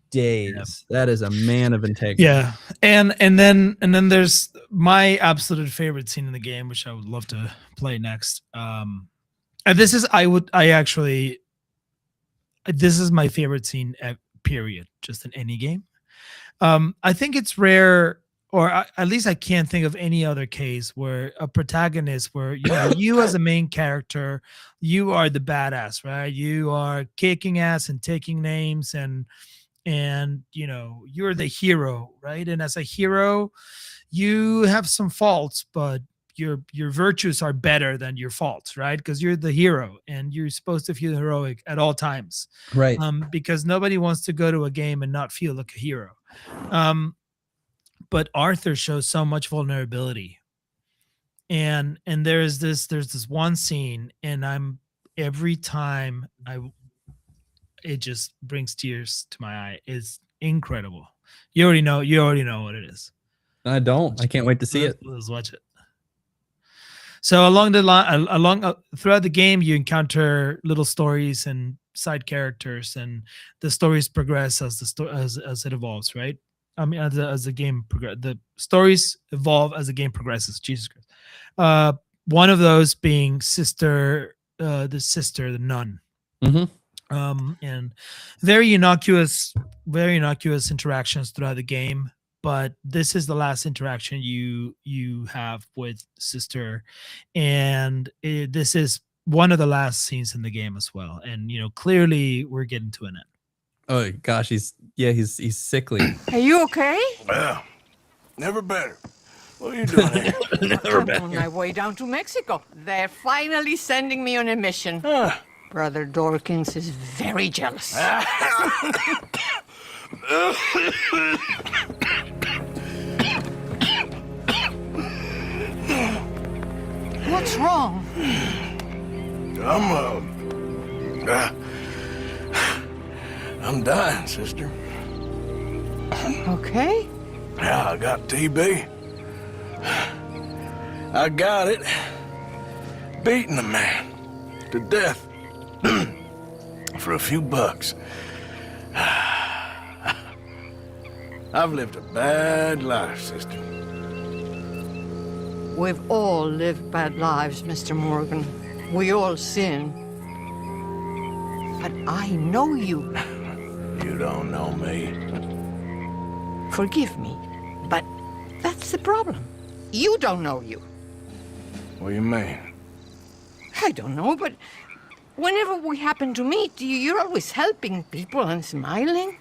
days. That is a man of integrity. Yeah, and then there's my absolute favorite scene in the game, which I would love to play next. And this is this is my favorite scene period, just in any game. I think it's rare, or at least I can't think of any other case where a protagonist, where you as a main character, you are the badass, right? You are kicking ass and taking names, and you're the hero, right? And as a hero, you have some faults, but your virtues are better than your faults, right? Because you're the hero and you're supposed to feel heroic at all times, Right. because nobody wants to go to a game and not feel like a hero. But Arthur shows so much vulnerability, and there's this one scene, and every time it just brings tears to my eye. It's incredible. You already know what it is. I don't. I can't wait to see it. Let's watch it. So throughout the game, you encounter little stories and side characters, and the stories progress as as it evolves, right? I mean, as the game progresses, the stories evolve as the game progresses. Jesus Christ. One of those being the nun. Mm-hmm. And very innocuous interactions throughout the game. But this is the last interaction you have with Sister, and this is one of the last scenes in the game as well. And clearly we're getting to an end. Oh gosh, he's sickly. Are you okay? Well, never better. What are you doing here? I'm on my way down to Mexico. They're finally sending me on a mission. Brother Dorkins is very jealous. What's wrong? I'm dying, sister. Okay. Yeah, I got TB. I got it. Beating a man to death for a few bucks. I've lived a bad life, sister. We've all lived bad lives, Mr. Morgan. We all sin. But I know you. You don't know me. Forgive me, but that's the problem. You don't know you. What do you mean? I don't know, but whenever we happen to meet, you're always helping people and smiling.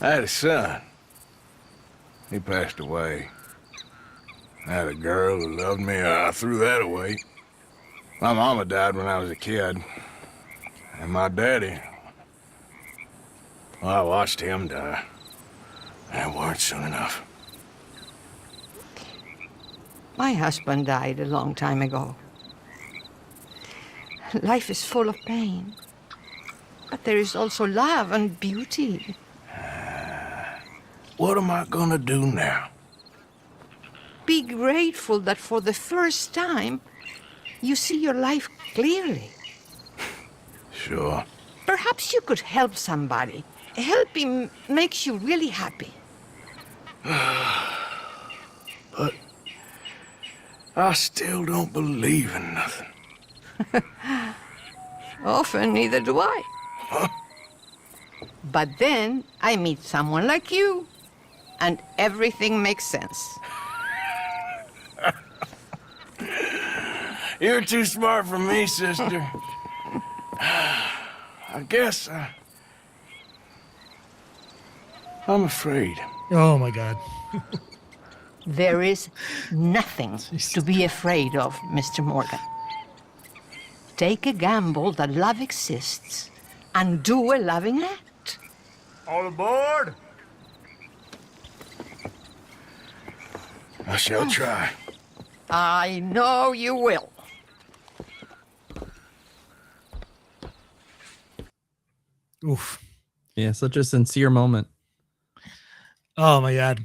I had a son. He passed away. I had a girl who loved me. I threw that away. My mama died when I was a kid. And my daddy, well, I watched him die. And it weren't soon enough. My husband died a long time ago. Life is full of pain. But there is also love and beauty. What am I gonna do now? Be grateful that for the first time, you see your life clearly. Sure. Perhaps you could help somebody. Helping makes you really happy. But I still don't believe in nothing. Often, neither do I. But then I meet someone like you, and everything makes sense. You're too smart for me, sister. I guess I'm afraid. Oh my God. There is nothing to be afraid of, Mr. Morgan. Take a gamble that love exists and do a loving act. All aboard? I shall try. I know you will. Oof. Yeah, such a sincere moment. Oh my God.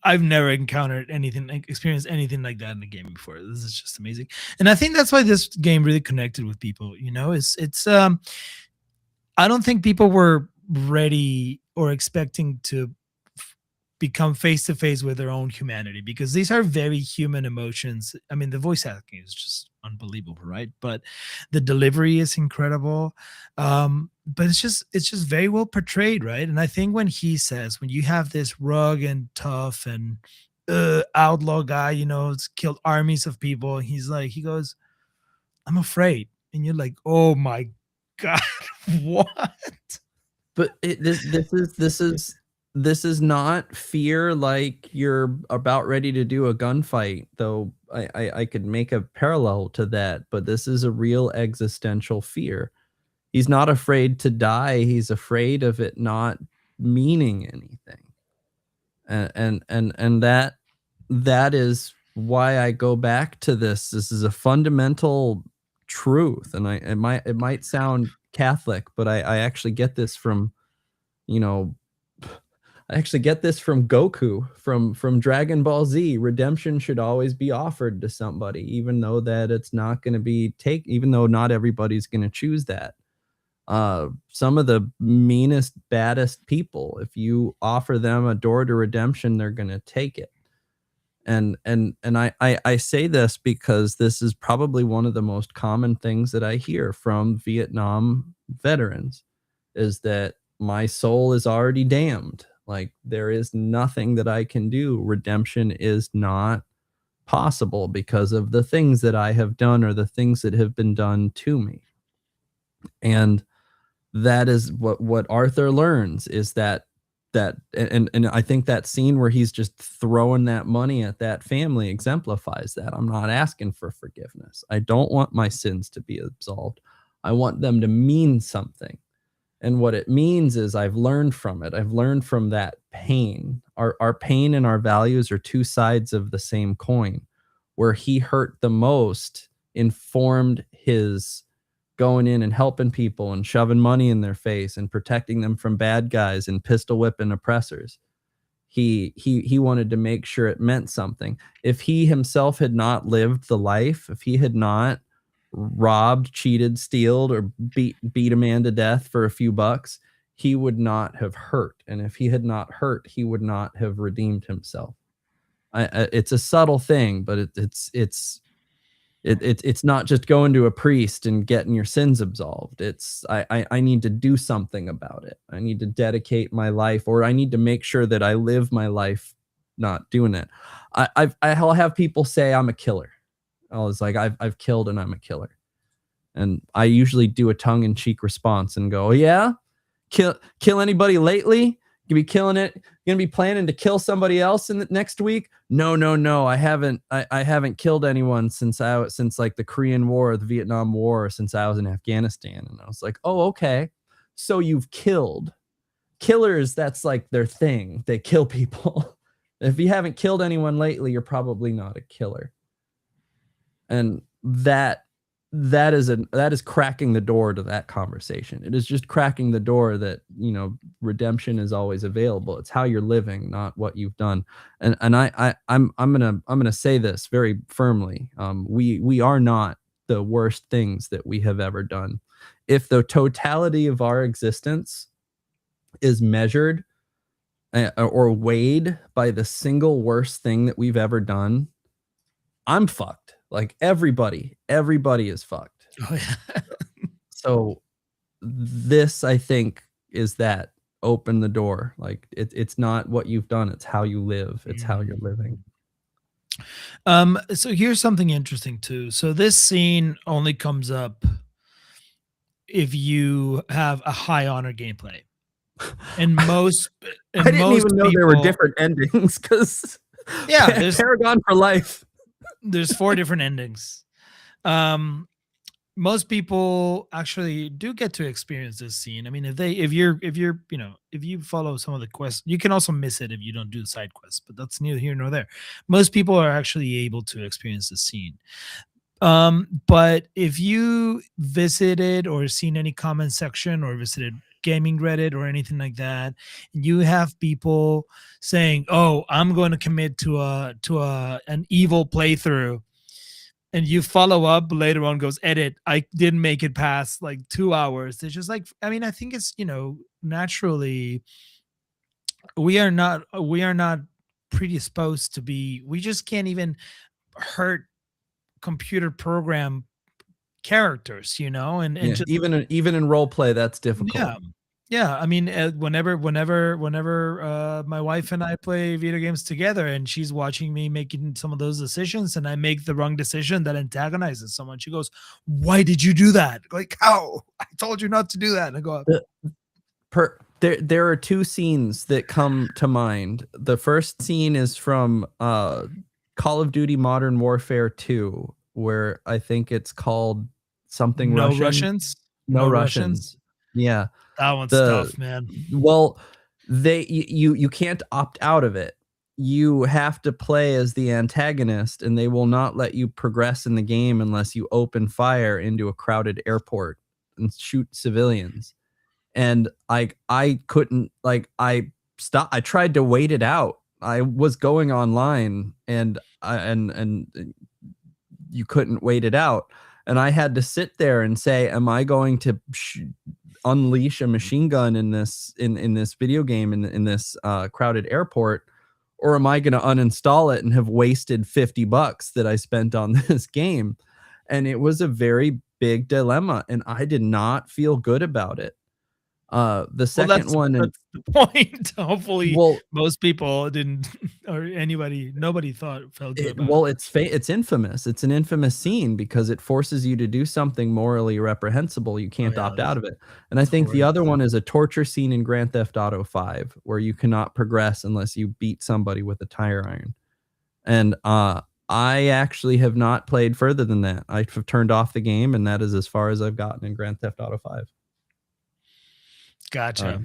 I've never encountered anything, experienced anything like that in a game before. This is just amazing, and I think that's why this game really connected with people. It's I don't think people were ready or expecting to become face to face with their own humanity, because these are very human emotions. I mean, the voice acting is just unbelievable, right? But the delivery is incredible. But it's just very well portrayed, right? And I think when he says, when you have this rugged and tough and outlaw guy, it's killed armies of people, he goes, I'm afraid. And you're like, oh my God, what? But this is not fear like you're about ready to do a gunfight, though I could make a parallel to that, but this is a real existential fear. He's not afraid to die, he's afraid of it not meaning anything. And that is why I go back to this. This is a fundamental truth, and it might sound Catholic, but I actually get this from, I actually get this from Goku, from Dragon Ball Z. Redemption should always be offered to somebody, even though that it's not going to be even though not everybody's going to choose that. Some of the meanest, baddest people, if you offer them a door to redemption, they're going to take it. And I say this because this is probably one of the most common things that I hear from Vietnam veterans, is that my soul is already damned. Like, there is nothing that I can do. Redemption is not possible because of the things that I have done or the things that have been done to me. And that is what Arthur learns, is that and I think that scene where he's just throwing that money at that family exemplifies that. I'm not asking for forgiveness. I don't want my sins to be absolved. I want them to mean something. And what it means is I've learned from it. I've learned from that pain. Our pain and our values are two sides of the same coin. Where he hurt the most informed his going in and helping people and shoving money in their face and protecting them from bad guys and pistol whipping oppressors. He wanted to make sure it meant something. If he himself had not lived the life, if he had not robbed, cheated, stealed, or beat a man to death for a few bucks, he would not have hurt. And if he had not hurt, he would not have redeemed himself. It's a subtle thing, but it's not just going to a priest and getting your sins absolved. It's I need to do something about it. I need to dedicate my life, or I need to make sure that I live my life not doing it. I'll have people say I'm a killer. I was like, I've killed and I'm a killer. And I usually do a tongue-in-cheek response and go, yeah, kill anybody lately? You be killing it? You gonna be planning to kill somebody else in the next week? No. I haven't killed anyone since like the Korean War or the Vietnam War, since I was in Afghanistan. And I was like, oh, okay. So you've killed. Killers, that's like their thing. They kill people. If you haven't killed anyone lately, you're probably not a killer. And that is cracking the door to that conversation. It is just cracking the door that, redemption is always available. It's how you're living, not what you've done. And I'm gonna say this very firmly. We are not the worst things that we have ever done. If the totality of our existence is measured or weighed by the single worst thing that we've ever done, I'm fucked. Like, everybody is fucked. Oh, yeah. So this, I think, is that open the door. Like, it's not what you've done, it's how you live. It's how you're living. So here's something interesting too. So this scene only comes up if you have a high honor gameplay. And I didn't even know there were different endings, because there's Paragon for life. There's 4 different endings. Most people actually do get to experience this scene. I mean, if you follow some of the quests, you can also miss it if you don't do the side quests, but that's neither here nor there. Most people are actually able to experience the scene. But if you visited or seen any comment section or visited gaming Reddit or anything like that, and you have people saying, "Oh, I'm going to commit to an evil playthrough," and you follow up later on, goes, "Edit, I didn't make it past like 2 hours." It's just like, I mean, I think it's, naturally we are not predisposed to be. We just can't even hurt computer program characters, and Yeah, just even in role play, that's difficult. yeah. I mean, whenever my wife and I play video games together, and she's watching me making some of those decisions, and I make the wrong decision that antagonizes someone, she goes, "Why did you do that?" Like, how? I told you not to do that. And I go, There are two scenes that come to mind. The first scene is from Call of Duty Modern Warfare 2, where I think it's called something "No Russian. Russians, No Russians. Yeah. That one's The tough, man. well, you can't opt out of it. You have to play as the antagonist, and they will not let you progress in the game unless you open fire into a crowded airport and shoot civilians. And I couldn't, like, I tried to wait it out. I was going online, and you couldn't wait it out, and I had to sit there and say, am I going to unleash a machine gun in this video game in this crowded airport, or am I going to uninstall it and have wasted $50 that I spent on this game? And it was a very big dilemma, and I did not feel good about it. The second one, that's the point. Hopefully, well, most people didn't, or nobody felt good about well, it. it's infamous. It's an infamous scene because it forces you to do something morally reprehensible. You can't opt out of it. And I think the other one is a torture scene in Grand Theft Auto 5, where you cannot progress unless you beat somebody with a tire iron. And I actually have not played further than that. I've turned off the game, and that is as far as I've gotten in Grand Theft Auto 5. Gotcha.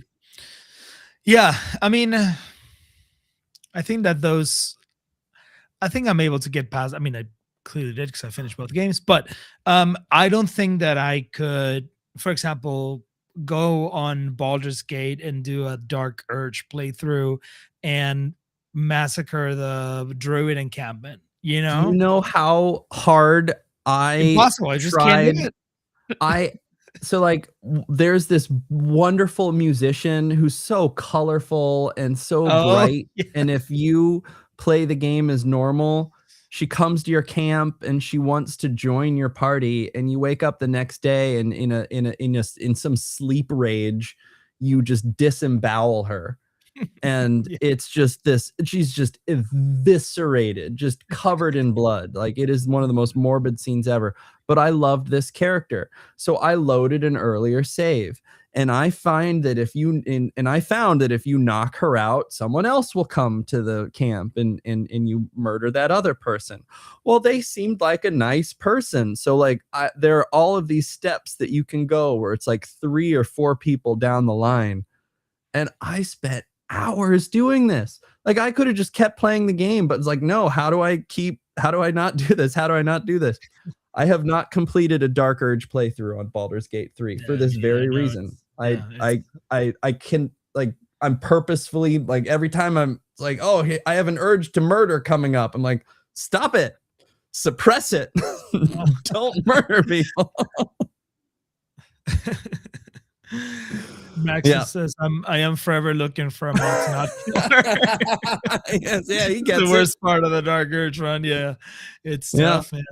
Yeah, I mean, I think I'm able to get past. I mean, I clearly did because I finished both games, but I don't think that I could, for example, go on Baldur's Gate and do a Dark Urge playthrough and massacre the druid encampment. Do you know how hard Impossible. I just can't do it. So, like, there's this wonderful musician who's so colorful and so bright. Yeah. And if you play the game as normal, she comes to your camp and she wants to join your party, and you wake up the next day and in some sleep rage, you just disembowel her. And it's just she's just eviscerated, just covered in blood. Like, it is one of the most morbid scenes ever. But I loved this character, so I loaded an earlier save, and I found that if you knock her out, someone else will come to the camp and you murder that other person. Well, they seemed like a nice person, so like there are all of these steps that you can go where it's like 3 or 4 people down the line, and I spent hours doing this. Like, I could have just kept playing the game, but it's like, no, how do I not do this? How do I not do this? I have not completed a Dark Urge playthrough on Baldur's Gate 3 for this very reason. I can, like, I'm purposefully, like, every time I'm like, oh, I have an urge to murder coming up, I'm like, stop it, suppress it. Don't murder people. Max says, I am forever looking for a Max not killer. Yes, yeah, he gets the worst part of the Dark Urge run. Yeah, it's tough, man.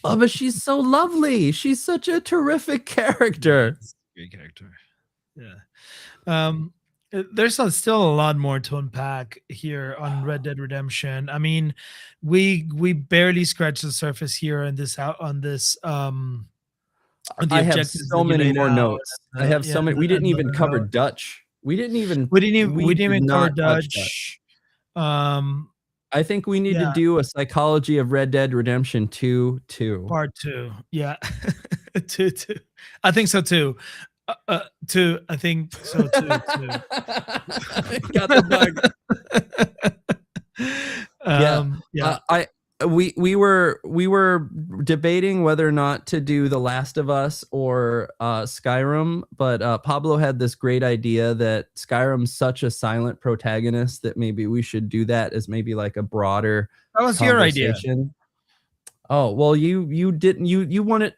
Oh, but she's so lovely. She's such a terrific character. Great character. Yeah. There's still a lot more to unpack here on Red Dead Redemption. I mean, we barely scratched the surface here on this I have so many more notes. I have so many. We didn't even cover Dutch. We didn't even cover Dutch. I think we need to do a Psychology of Red Dead Redemption 2 Part 2. Yeah. 2. I think so too. 2. I think so too. Got the bug. we were debating whether or not to do The Last of Us or Skyrim, but Pablo had this great idea that Skyrim's such a silent protagonist that maybe we should do that as maybe like a broader That was your idea. conversation. Oh, well, you didn't you want it.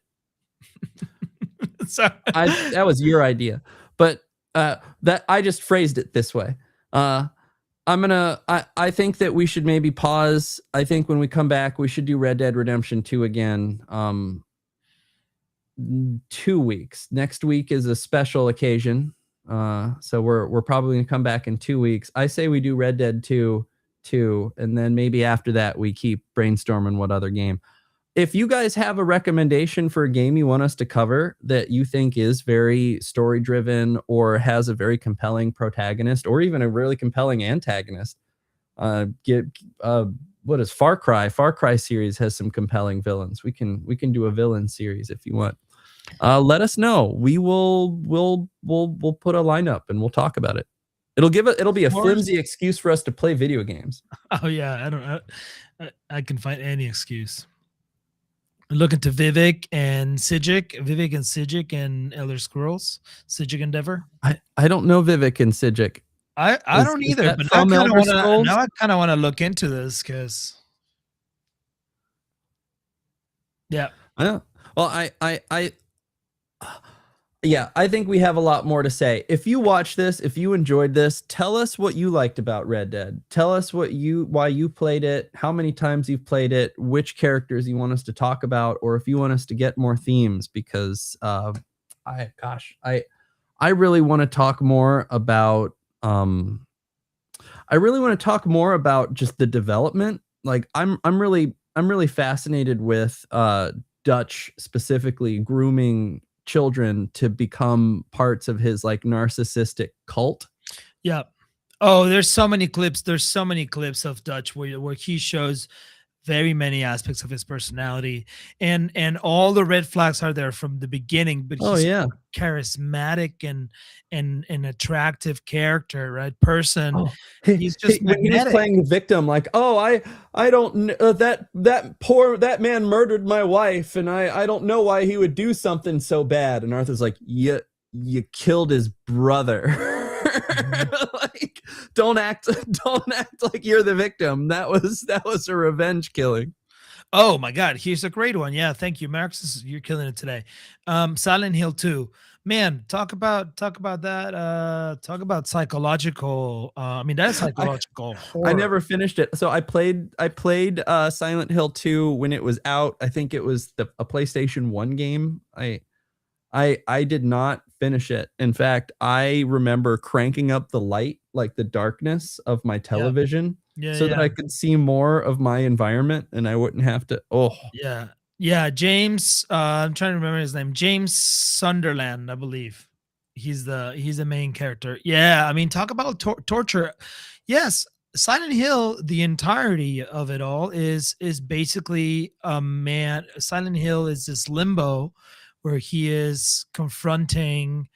Sorry. That was your idea, but that I just phrased it this way. I think that we should maybe pause. I think when we come back, we should do Red Dead Redemption 2 again. 2 weeks. Next week is a special occasion. So we're probably gonna come back in 2 weeks. I say we do Red Dead 2, and then maybe after that we keep brainstorming what other game. If you guys have a recommendation for a game you want us to cover that you think is very story driven or has a very compelling protagonist or even a really compelling antagonist, what is Far Cry? Far Cry series has some compelling villains. We can do a villain series if you want. Let us know. We'll put a lineup and we'll talk about it. It'll be a flimsy excuse for us to play video games. Oh yeah, I can find any excuse. Look into Vivek and Sijic and Elder Scrolls, Sijic Endeavor. I don't know Vivek and Sijic. I don't either, but now I kind of want to look into this because, yeah. Well, I think we have a lot more to say. If you watch this, if you enjoyed this, tell us what you liked about Red Dead. Tell us why you played it, how many times you've played it, which characters you want us to talk about, or if you want us to get more themes, because I really want to talk more about just the development. Like I'm really fascinated with Dutch specifically grooming children to become parts of his like narcissistic cult. Yeah. Oh, there's so many clips of Dutch where he shows very many aspects of his personality, and all the red flags are there from the beginning, but he's charismatic and attractive character, right? Person. He's just when he's playing the victim, like, oh, I don't that man murdered my wife, and I don't know why he would do something so bad. And Arthur's like, you killed his brother. Like, don't act like you're the victim. That was a revenge killing. Oh my God, here's a great one. Yeah, thank you, Marcus. You're killing it today. Silent Hill 2. Man, talk about that. Talk about psychological. That's psychological horror. I never finished it. So I played Silent Hill 2 when it was out. I think it was a PlayStation 1 game. I did not finish it. In fact, I remember cranking up the light, like the darkness of my television, that I could see more of my environment and I wouldn't have to. Oh, yeah. James, I'm trying to remember his name. James Sunderland, I believe. He's the main character. Yeah, talk about torture. Yes, Silent Hill, the entirety of it all is basically a man. Silent Hill is this limbo where he is confronting,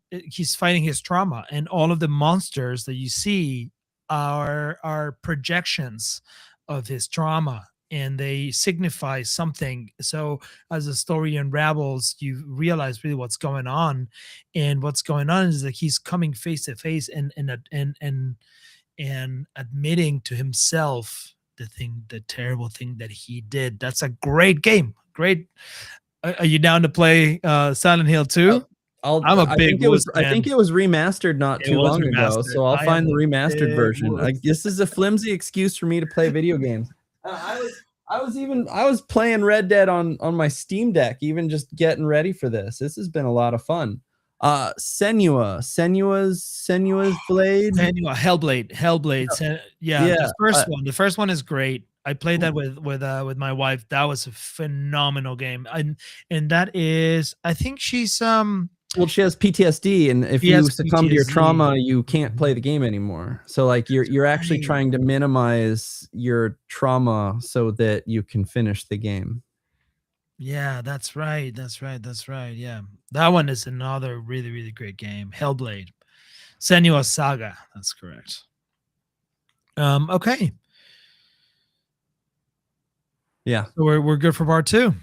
he's fighting his trauma, and all of the monsters that you see are projections of his trauma, and they signify something. So as the story unravels, you realize really what's going on, and what's going on is that he's coming face to face and admitting to himself the terrible thing that he did. That's a great game. Great. Are you down to play Silent Hill 2? I think it was remastered not too long ago, so I'll find the remastered version. This is a flimsy excuse for me to play video games. I was playing Red Dead on my Steam Deck, even just getting ready for this. This has been a lot of fun. Senua's Blade. Hellblade. The first one is great. I played that with my wife. That was a phenomenal game. And that is, I think she's well, she has PTSD, and if you succumb to your trauma, you can't play the game anymore. So like you're actually trying to minimize your trauma so that you can finish the game. Yeah, that's right. Yeah. That one is another really, really great game. Hellblade. Senua's Saga. That's correct. Okay. Yeah. So we're good for part 2.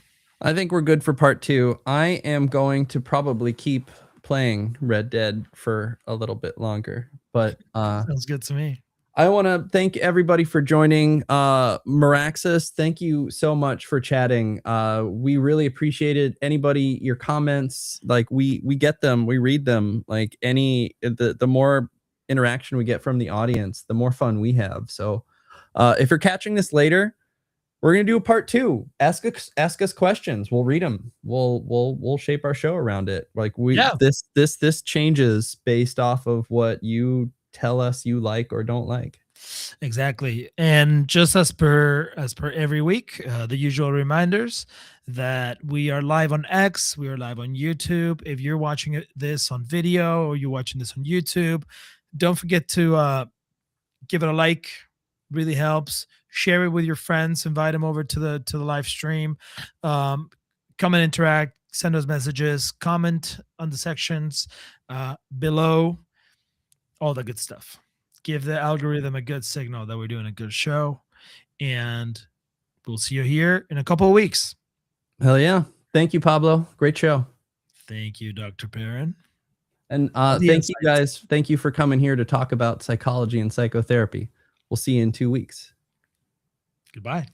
I think we're good for part 2. I am going to probably keep playing Red Dead for a little bit longer, but Sounds good to me. I want to thank everybody for joining. Meraxis, thank you so much for chatting. We really appreciate it. Anybody, your comments, like we get them, we read them. Like the more interaction we get from the audience, the more fun we have. So if you're catching this later, we're gonna do a part 2. Ask us questions. We'll read them. We'll shape our show around it. Like this changes based off of what you tell us you like or don't like. Exactly. And just as per every week, the usual reminders that we are live on X, we are live on YouTube. If you're watching this on video or you're watching this on YouTube, don't forget to give it a like. Really helps. Share it with your friends. Invite them over to the live stream. Come and interact. Send us messages. Comment on the sections below. All the good stuff. Give the algorithm a good signal that we're doing a good show. And we'll see you here in a couple of weeks. Hell yeah. Thank you, Pablo. Great show. Thank you, Dr. Perin. And thank you guys. Thank you for coming here to talk about psychology and psychotherapy. We'll see you in 2 weeks. Goodbye.